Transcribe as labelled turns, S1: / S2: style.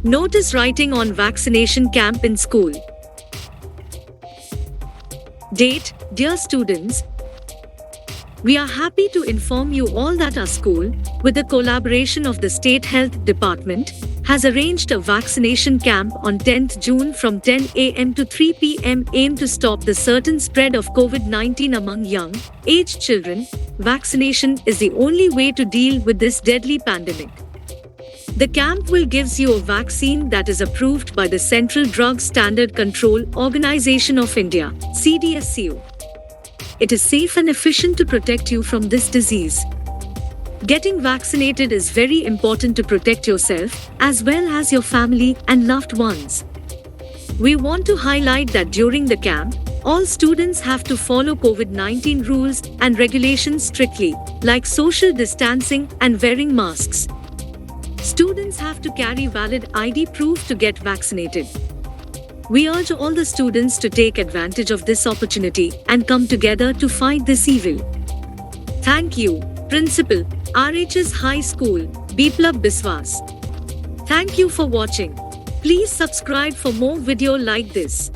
S1: Notice writing on vaccination camp in school. Date, dear students, we are happy to inform you all that our school, with the collaboration of the State Health Department, has arranged a vaccination camp on 10th June from 10 a.m. to 3 p.m. aimed to stop the certain spread of COVID-19 among young, aged children. Vaccination is the only way to deal with this deadly pandemic. The camp will give you a vaccine that is approved by the Central Drug Standard Control Organization of India, CDSCO. It is safe and efficient to protect you from this disease. Getting vaccinated is very important to protect yourself, as well as your family and loved ones. We want to highlight that during the camp, all students have to follow COVID-19 rules and regulations strictly, like social distancing and wearing masks. Students have to carry valid ID proof to get vaccinated. We urge all the students to take advantage of this opportunity and come together to fight this evil. Thank you, Principal, RHS High School, Biplab Biswas. Thank you for watching. Please subscribe for more video like this.